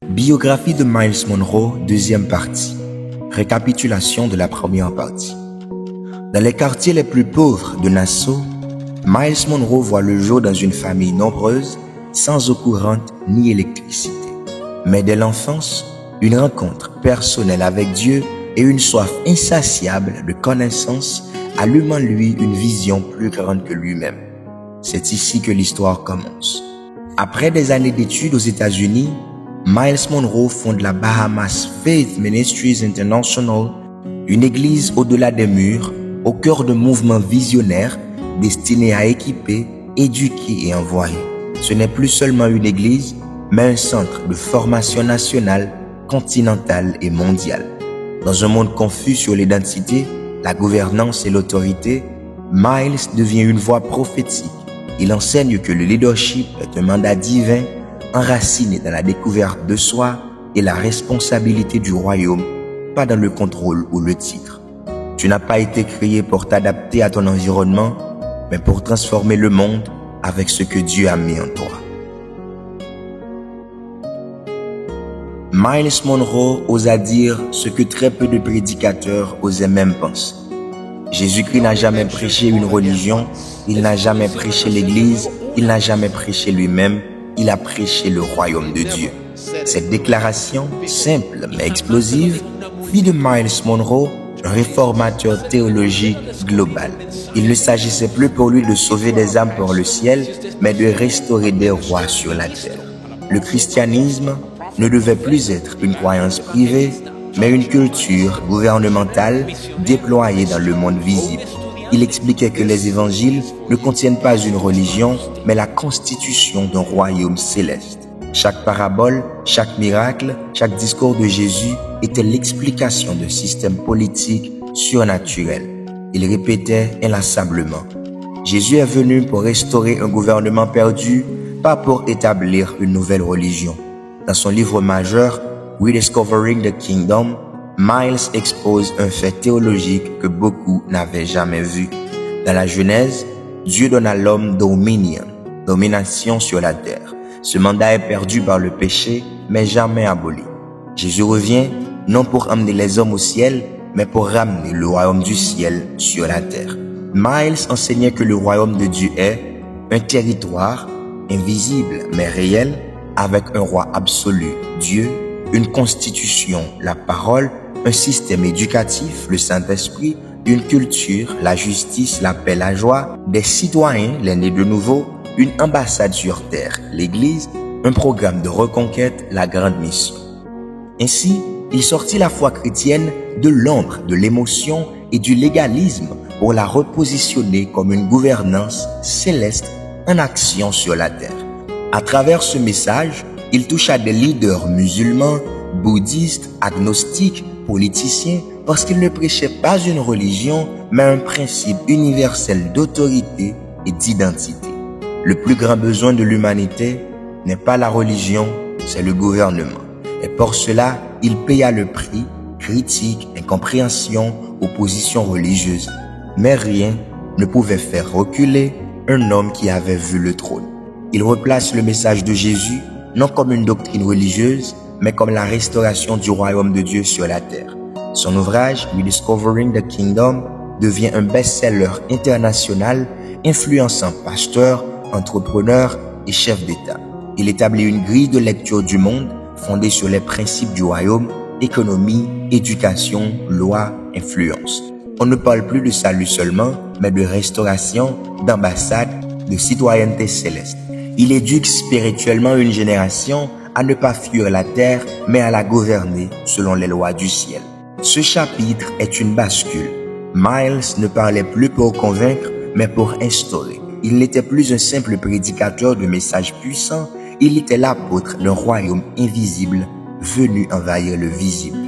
Biographie de Myles Munroe, deuxième partie. Récapitulation de la première partie. Dans les quartiers les plus pauvres de Nassau, Myles Munroe voit le jour dans une famille nombreuse, sans eau courante ni électricité. Mais dès l'enfance, une rencontre personnelle avec Dieu et une soif insatiable de connaissance allument en lui une vision plus grande que lui-même. C'est ici que l'histoire commence. Après des années d'études aux États-Unis, Myles Munroe fonde la Bahamas Faith Ministries International, une église au-delà des murs, au cœur de mouvements visionnaires destinés à équiper, éduquer et envoyer. Ce n'est plus seulement une église, mais un centre de formation nationale, continentale et mondiale. Dans un monde confus sur l'identité, la gouvernance et l'autorité, Myles devient une voix prophétique. Il enseigne que le leadership est un mandat divin enraciné dans la découverte de soi et la responsabilité du royaume, pas dans le contrôle ou le titre. Tu n'as pas été créé pour t'adapter à ton environnement, mais pour transformer le monde avec ce que Dieu a mis en toi. Myles Munroe osa dire ce que très peu de prédicateurs osaient même penser. Jésus-Christ n'a jamais prêché une religion, il n'a jamais prêché l'Église, il n'a jamais prêché lui-même, il a prêché le royaume de Dieu. Cette déclaration, simple mais explosive, fit de Myles Munroe un réformateur théologique global. Il ne s'agissait plus pour lui de sauver des âmes pour le ciel, mais de restaurer des rois sur la terre. Le christianisme ne devait plus être une croyance privée, mais une culture gouvernementale déployée dans le monde visible. Il expliquait que les évangiles ne contiennent pas une religion, mais la constitution d'un royaume céleste. Chaque parabole, chaque miracle, chaque discours de Jésus était l'explication d'un système politique surnaturel. Il répétait inlassablement: Jésus est venu pour restaurer un gouvernement perdu, pas pour établir une nouvelle religion. Dans son livre majeur, Rediscovering the Kingdom, Myles expose un fait théologique que beaucoup n'avaient jamais vu. Dans la Genèse, Dieu donne à l'homme dominion, domination sur la terre. Ce mandat est perdu par le péché, mais jamais aboli. Jésus revient non pour emmener les hommes au ciel, mais pour ramener le royaume du ciel sur la terre. Myles enseignait que le royaume de Dieu est un territoire invisible mais réel, avec un roi absolu, Dieu, une constitution, la parole, un système éducatif, le Saint-Esprit, une culture, la justice, la paix, la joie, des citoyens, les nés de nouveau, une ambassade sur terre, l'Église, un programme de reconquête, la grande mission. Ainsi, il sortit la foi chrétienne de l'ombre, de l'émotion et du légalisme pour la repositionner comme une gouvernance céleste en action sur la terre. À travers ce message, il touche à des leaders musulmans, bouddhistes, agnostiques, politiciens, parce qu'il ne prêchait pas une religion, mais un principe universel d'autorité et d'identité. Le plus grand besoin de l'humanité n'est pas la religion, c'est le gouvernement. Et pour cela, il paya le prix, critique, incompréhension, opposition religieuse. Mais rien ne pouvait faire reculer un homme qui avait vu le trône. Il replace le message de Jésus non comme une doctrine religieuse, mais comme la restauration du royaume de Dieu sur la terre. Son ouvrage, Rediscovering the Kingdom, devient un best-seller international, influençant pasteurs, entrepreneurs et chefs d'État. Il établit une grille de lecture du monde fondée sur les principes du royaume, économie, éducation, loi, influence. On ne parle plus de salut seulement, mais de restauration, d'ambassade, de citoyenneté céleste. Il éduque spirituellement une génération à ne pas fuir la terre, mais à la gouverner selon les lois du ciel. Ce chapitre est une bascule. Myles ne parlait plus pour convaincre, mais pour instaurer. Il n'était plus un simple prédicateur de messages puissants, il était l'apôtre d'un royaume invisible venu envahir le visible.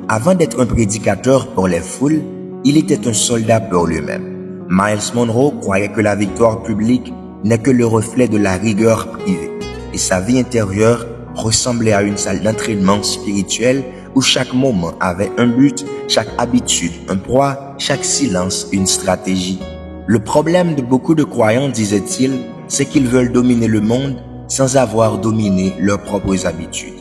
Avant d'être un prédicateur pour les foules, il était un soldat pour lui-même. Myles Munroe croyait que la victoire publique n'est que le reflet de la rigueur privée, et sa vie intérieure ressemblait à une salle d'entraînement spirituel où chaque moment avait un but, chaque habitude un proie, chaque silence une stratégie. Le problème de beaucoup de croyants, disait-il, c'est qu'ils veulent dominer le monde sans avoir dominé leurs propres habitudes.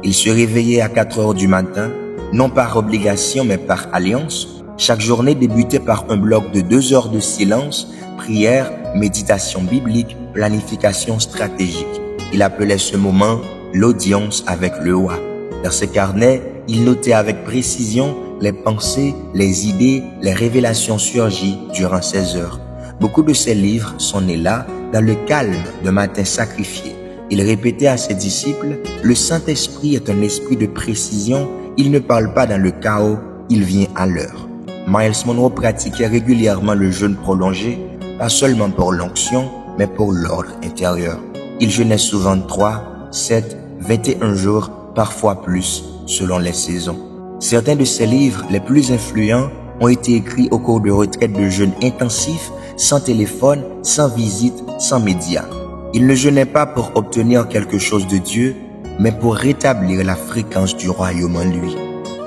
Il se réveillait à 4 heures du matin, non par obligation mais par alliance. Chaque journée débutait par un bloc de 2 heures de silence, prière, méditation biblique, planification stratégique. Il appelait ce moment l'audience avec le roi. Dans ses carnets, il notait avec précision les pensées, les idées, les révélations surgies durant ces heures. Beaucoup de ses livres sont nés là, dans le calme d'un matin sacrifié. Il répétait à ses disciples, « Le Saint-Esprit est un esprit de précision, il ne parle pas dans le chaos, il vient à l'heure. » Myles Munroe pratiquait régulièrement le jeûne prolongé, pas seulement pour l'onction, mais pour l'ordre intérieur. Il jeûnait souvent 3, 7, 21 jours, parfois plus, selon les saisons. Certains de ses livres les plus influents ont été écrits au cours de retraites de jeûne intensifs, sans téléphone, sans visite, sans médias. Il ne jeûnait pas pour obtenir quelque chose de Dieu, mais pour rétablir la fréquence du royaume en lui.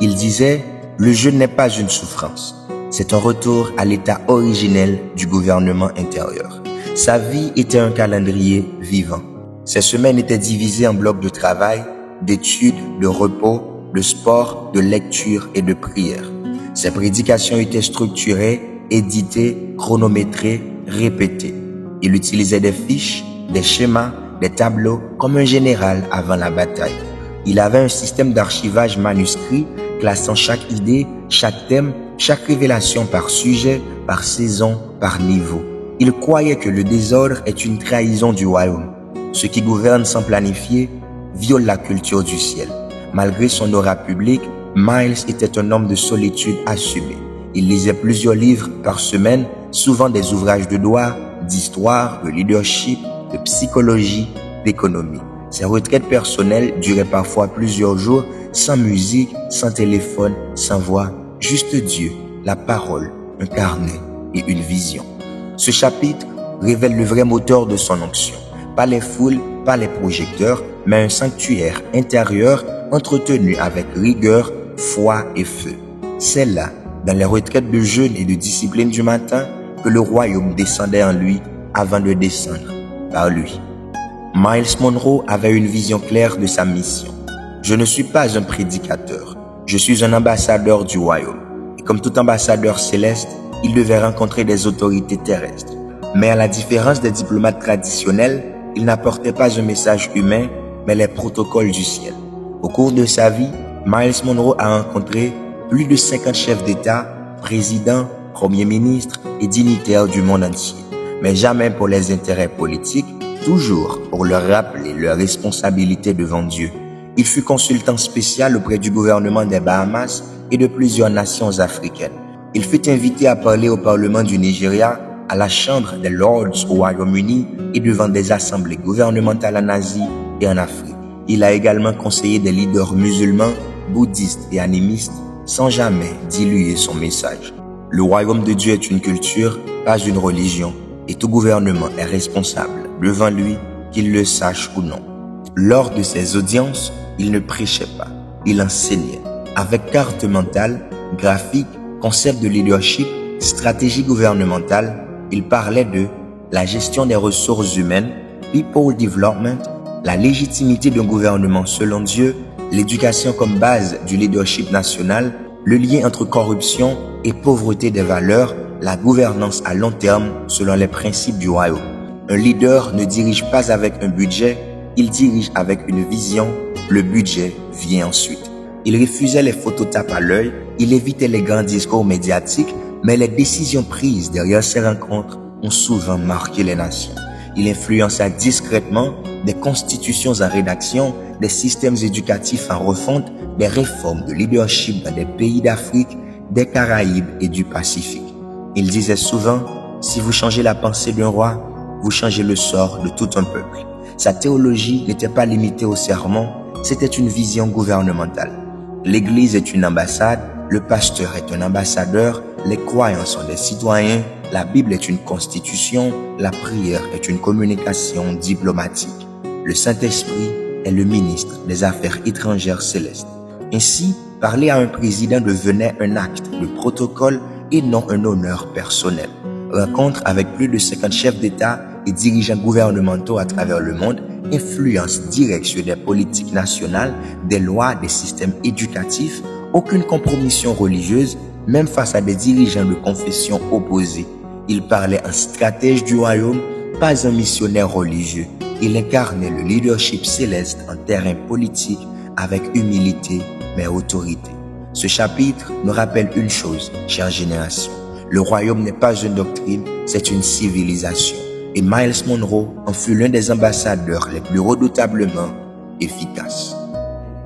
Il disait, le jeûne n'est pas une souffrance, c'est un retour à l'état originel du gouvernement intérieur. Sa vie était un calendrier vivant. Ses semaines étaient divisées en blocs de travail, d'études, de repos, de sport, de lecture et de prière. Ses prédications étaient structurées, éditées, chronométrées, répétées. Il utilisait des fiches, des schémas, des tableaux comme un général avant la bataille. Il avait un système d'archivage manuscrit classant chaque idée, chaque thème, chaque révélation par sujet, par saison, par niveau. Il croyait que le désordre est une trahison du royaume. Ce qui gouverne sans planifier viole la culture du ciel. Malgré son aura public, Myles était un homme de solitude assumé. Il lisait plusieurs livres par semaine, souvent des ouvrages de droit, d'histoire, de leadership, de psychologie, d'économie. Ses retraites personnelles duraient parfois plusieurs jours, sans musique, sans téléphone, sans voix, juste Dieu, la parole, un carnet et une vision. Ce chapitre révèle le vrai moteur de son onction. Pas les foules, pas les projecteurs, mais un sanctuaire intérieur entretenu avec rigueur, foi et feu. C'est là, dans les retraites de jeûne et de discipline du matin, que le royaume descendait en lui avant de descendre par lui. Myles Munroe avait une vision claire de sa mission. Je ne suis pas un prédicateur, je suis un ambassadeur du royaume. Et comme tout ambassadeur céleste, il devait rencontrer des autorités terrestres. Mais à la différence des diplomates traditionnels, il n'apportait pas un message humain, mais les protocoles du ciel. Au cours de sa vie, Myles Munroe a rencontré plus de 50 chefs d'État, présidents, premiers ministres et dignitaires du monde entier. Mais jamais pour les intérêts politiques, toujours pour leur rappeler leurs responsabilités devant Dieu. Il fut consultant spécial auprès du gouvernement des Bahamas et de plusieurs nations africaines. Il fut invité à parler au Parlement du Nigeria, à la Chambre des Lords au Royaume-Uni et devant des assemblées gouvernementales en Asie et en Afrique. Il a également conseillé des leaders musulmans, bouddhistes et animistes sans jamais diluer son message. Le royaume de Dieu est une culture, pas une religion, et tout gouvernement est responsable devant lui, qu'il le sache ou non. Lors de ses audiences, il ne prêchait pas, il enseignait. Avec carte mentale, graphique, concept de leadership, stratégie gouvernementale, il parlait de la gestion des ressources humaines, people development, la légitimité d'un gouvernement selon Dieu, l'éducation comme base du leadership national, le lien entre corruption et pauvreté des valeurs, la gouvernance à long terme selon les principes du royaume. Un leader ne dirige pas avec un budget, il dirige avec une vision, le budget vient ensuite. Il refusait les phototapes à l'œil, il évitait les grands discours médiatiques, mais les décisions prises derrière ces rencontres ont souvent marqué les nations. Il influença discrètement des constitutions en rédaction, des systèmes éducatifs en refonte, des réformes de leadership dans des pays d'Afrique, des Caraïbes et du Pacifique. Il disait souvent, si vous changez la pensée d'un roi, vous changez le sort de tout un peuple. Sa théologie n'était pas limitée au sermon, c'était une vision gouvernementale. L'Église est une ambassade, le pasteur est un ambassadeur, les croyants sont des citoyens, la Bible est une constitution, la prière est une communication diplomatique. Le Saint-Esprit est le ministre des Affaires étrangères célestes. Ainsi, parler à un président devenait un acte de protocole et non un honneur personnel. Rencontre avec plus de 50 chefs d'État, et dirigeants gouvernementaux à travers le monde influencent directement sur des politiques nationales, des lois, des systèmes éducatifs, aucune compromission religieuse, même face à des dirigeants de confessions opposées. Il parlait en stratège du royaume, pas un missionnaire religieux. Il incarnait le leadership céleste en terrain politique avec humilité mais autorité. Ce chapitre nous rappelle une chose, chère génération. Le royaume n'est pas une doctrine, c'est une civilisation. Et Myles Munroe en fut l'un des ambassadeurs les plus redoutablement efficaces.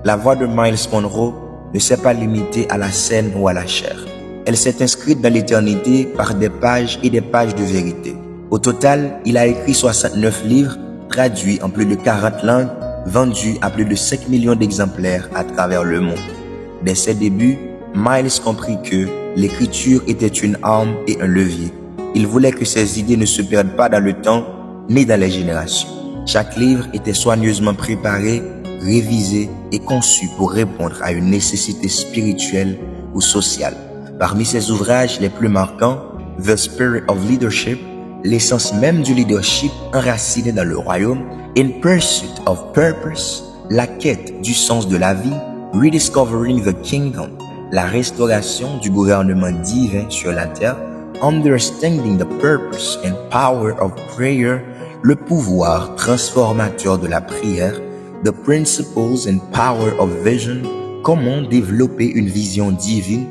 La voix de Myles Munroe ne s'est pas limitée à la scène ou à la chair. Elle s'est inscrite dans l'éternité par des pages et des pages de vérité. Au total, il a écrit 69 livres, traduits en plus de 40 langues, vendus à plus de 5 millions d'exemplaires à travers le monde. Dès ses débuts, Myles comprit que l'écriture était une arme et un levier. Il voulait que ses idées ne se perdent pas dans le temps ni dans les générations. Chaque livre était soigneusement préparé, révisé et conçu pour répondre à une nécessité spirituelle ou sociale. Parmi ses ouvrages les plus marquants, The Spirit of Leadership, l'essence même du leadership enraciné dans le royaume, In Pursuit of Purpose, la quête du sens de la vie, Rediscovering the Kingdom, la restauration du gouvernement divin sur la terre, Understanding the Purpose and Power of Prayer, le pouvoir transformateur de la prière, The Principles and Power of Vision, comment développer une vision divine,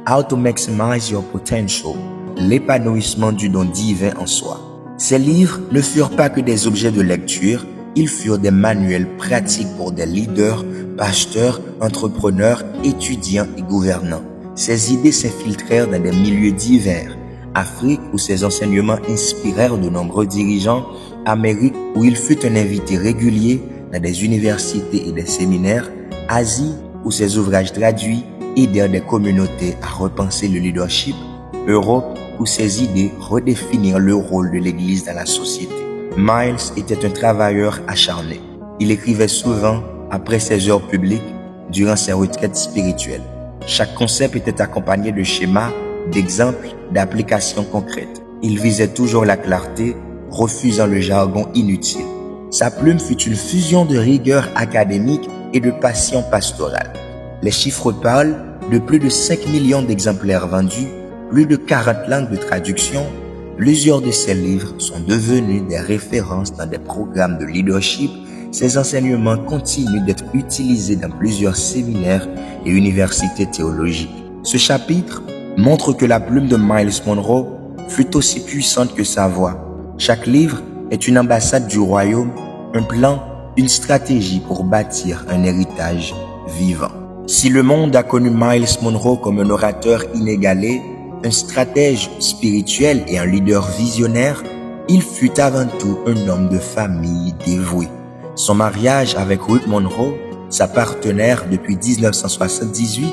How to Maximize Your Potential, l'épanouissement du don divin en soi. Ces livres ne furent pas que des objets de lecture, ils furent des manuels pratiques pour des leaders, pasteurs, entrepreneurs, étudiants et gouvernants. Ces idées s'infiltrèrent dans des milieux divers. Afrique, où ses enseignements inspirèrent de nombreux dirigeants, Amérique, où il fut un invité régulier dans des universités et des séminaires, Asie, où ses ouvrages traduits aidèrent des communautés à repenser le leadership, Europe, où ses idées redéfinirent le rôle de l'Église dans la société. Myles était un travailleur acharné. Il écrivait souvent après ses heures publiques, durant ses retraites spirituelles. Chaque concept était accompagné de schémas, d'exemples, d'applications concrètes. Il visait toujours la clarté, refusant le jargon inutile. Sa plume fut une fusion de rigueur académique et de passion pastorale. Les chiffres parlent de plus de 5 millions d'exemplaires vendus, plus de 40 langues de traduction. Plusieurs de ses livres sont devenus des références dans des programmes de leadership. Ses enseignements continuent d'être utilisés dans plusieurs séminaires et universités théologiques. Ce chapitre montre que la plume de Myles Munroe fut aussi puissante que sa voix. Chaque livre est une ambassade du royaume, un plan, une stratégie pour bâtir un héritage vivant. Si le monde a connu Myles Munroe comme un orateur inégalé, un stratège spirituel et un leader visionnaire, il fut avant tout un homme de famille dévoué. Son mariage avec Ruth Munroe, sa partenaire depuis 1978,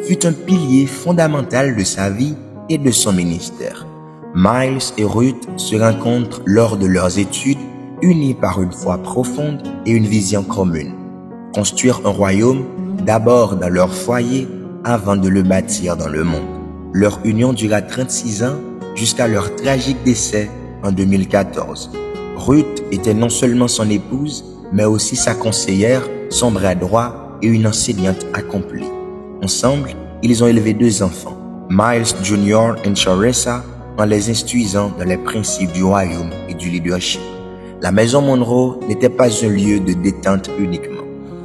fut un pilier fondamental de sa vie et de son ministère. Myles et Ruth se rencontrent lors de leurs études, unis par une foi profonde et une vision commune. Construire un royaume, d'abord dans leur foyer, avant de le bâtir dans le monde. Leur union dura 36 ans jusqu'à leur tragique décès en 2014. Ruth était non seulement son épouse, mais aussi sa conseillère, son bras droit et une enseignante accomplie. Ensemble, ils ont élevé 2 enfants, Myles Jr. et Charessa, en les instruisant dans les principes du royaume et du leadership. La maison Munroe n'était pas un lieu de détente uniquement.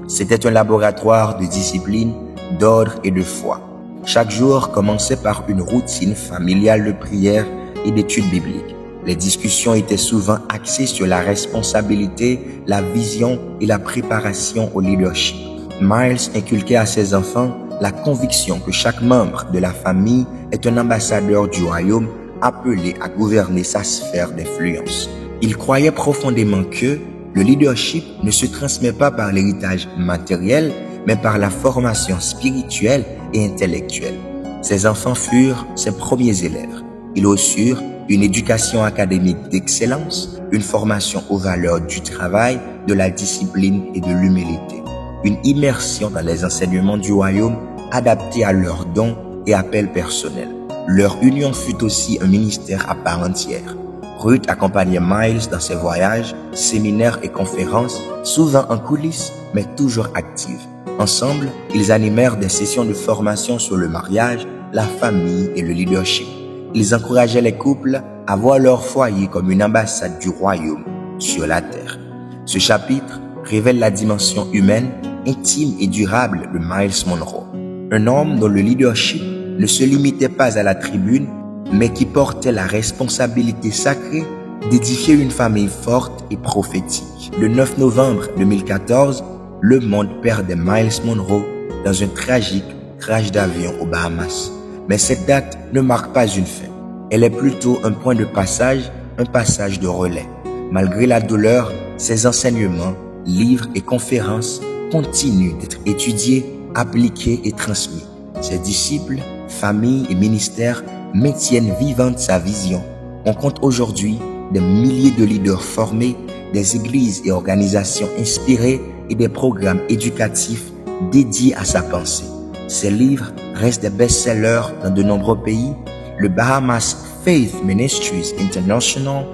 C'était un laboratoire de discipline, d'ordre et de foi. Chaque jour commençait par une routine familiale de prière et d'études bibliques. Les discussions étaient souvent axées sur la responsabilité, la vision et la préparation au leadership. Myles inculquait à ses enfants la conviction que chaque membre de la famille est un ambassadeur du royaume appelé à gouverner sa sphère d'influence. Il croyait profondément que le leadership ne se transmet pas par l'héritage matériel, mais par la formation spirituelle et intellectuelle. Ses enfants furent ses premiers élèves. Ils reçurent une éducation académique d'excellence, une formation aux valeurs du travail, de la discipline et de l'humilité, une immersion dans les enseignements du royaume adaptés à leurs dons et appels personnels. Leur union fut aussi un ministère à part entière. Ruth accompagnait Miles dans ses voyages, séminaires et conférences, souvent en coulisses, mais toujours active. Ensemble, ils animèrent des sessions de formation sur le mariage, la famille et le leadership. Ils encourageaient les couples à voir leur foyer comme une ambassade du royaume sur la terre. Ce chapitre révèle la dimension humaine, intime et durable de Miles Monroe. Un homme dont le leadership ne se limitait pas à la tribune, mais qui portait la responsabilité sacrée d'édifier une famille forte et prophétique. Le 9 novembre 2014, le monde perdait Miles Monroe dans un tragique crash d'avion aux Bahamas. Mais cette date ne marque pas une fin. Elle est plutôt un point de passage, un passage de relais. Malgré la douleur, ses enseignements, livres et conférences continuent d'être étudiés, appliqués et transmis. Ses disciples, familles et ministères maintiennent vivante sa vision. On compte aujourd'hui des milliers de leaders formés, des églises et organisations inspirées et des programmes éducatifs dédiés à sa pensée. Ses livres restent des best-sellers dans de nombreux pays. Le Bahamas Faith Ministries International,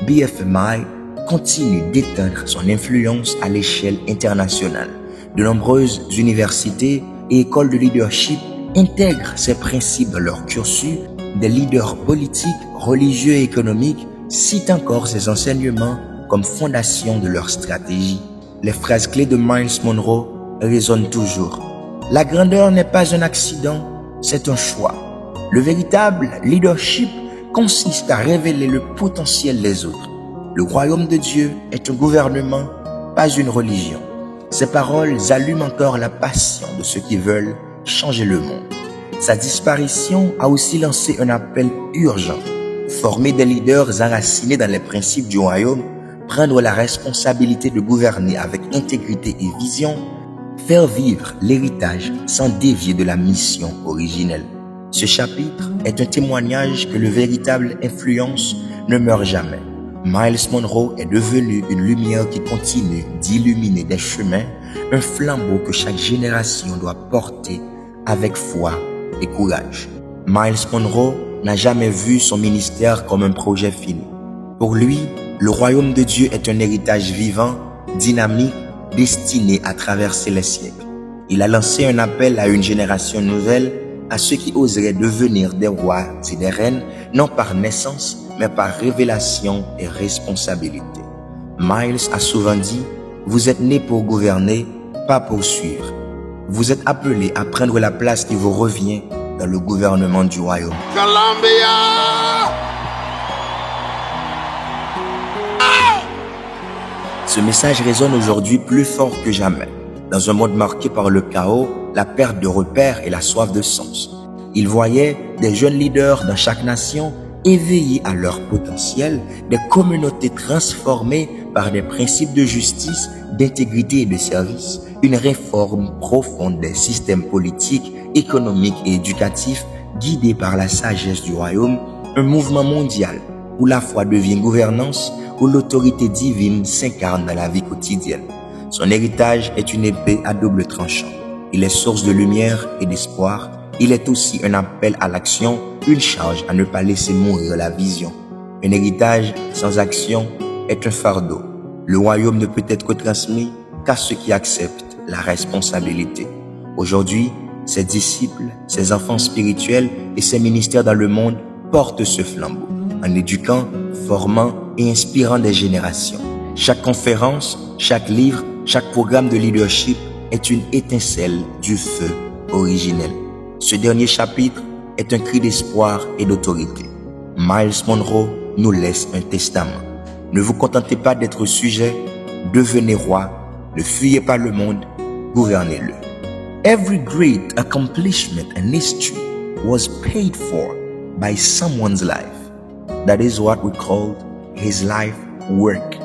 BFMI, continue d'étendre son influence à l'échelle internationale. De nombreuses universités et écoles de leadership intègrent ces principes dans leur cursus. Des leaders politiques, religieux et économiques citent encore ces enseignements comme fondation de leur stratégie. Les phrases clés de Miles Monroe résonnent toujours. La grandeur n'est pas un accident, c'est un choix. Le véritable leadership consiste à révéler le potentiel des autres. Le royaume de Dieu est un gouvernement, pas une religion. Ces paroles allument encore la passion de ceux qui veulent changer le monde. Sa disparition a aussi lancé un appel urgent. Former des leaders enracinés dans les principes du royaume, prendre la responsabilité de gouverner avec intégrité et vision, faire vivre l'héritage sans dévier de la mission originelle. Ce chapitre est un témoignage que le véritable influence ne meurt jamais. Miles Monroe est devenu une lumière qui continue d'illuminer des chemins, un flambeau que chaque génération doit porter avec foi et courage. Miles Monroe n'a jamais vu son ministère comme un projet fini. Pour lui, le royaume de Dieu est un héritage vivant, dynamique, destiné à traverser les siècles. Il a lancé un appel à une génération nouvelle, à ceux qui oseraient devenir des rois et des reines, non par naissance, mais par révélation et responsabilité. Miles a souvent dit, « Vous êtes nés pour gouverner, pas pour suivre. Vous êtes appelés à prendre la place qui vous revient dans le gouvernement du royaume. » Ce message résonne aujourd'hui plus fort que jamais. Dans un monde marqué par le chaos, la perte de repères et la soif de sens. Il voyait des jeunes leaders dans chaque nation éveillés à leur potentiel, des communautés transformées par des principes de justice, d'intégrité et de service, une réforme profonde des systèmes politiques, économiques et éducatifs guidés par la sagesse du royaume, un mouvement mondial où la foi devient gouvernance, où l'autorité divine s'incarne dans la vie quotidienne. Son héritage est une épée à double tranchant. Il est source de lumière et d'espoir. Il est aussi un appel à l'action, une charge à ne pas laisser mourir la vision. Un héritage sans action est un fardeau. Le royaume ne peut être transmis qu'à ceux qui acceptent la responsabilité. Aujourd'hui, ses disciples, ses enfants spirituels et ses ministères dans le monde portent ce flambeau, en éduquant, formant et inspirant des générations. Chaque conférence, chaque livre, chaque programme de leadership est une étincelle du feu originel. Ce dernier chapitre est un cri d'espoir et d'autorité. Miles Monroe nous laisse un testament. Ne vous contentez pas d'être sujet, devenez roi, ne fuyez pas le monde, gouvernez-le. Every great accomplishment in history was paid for by someone's life. That is what we call his life work.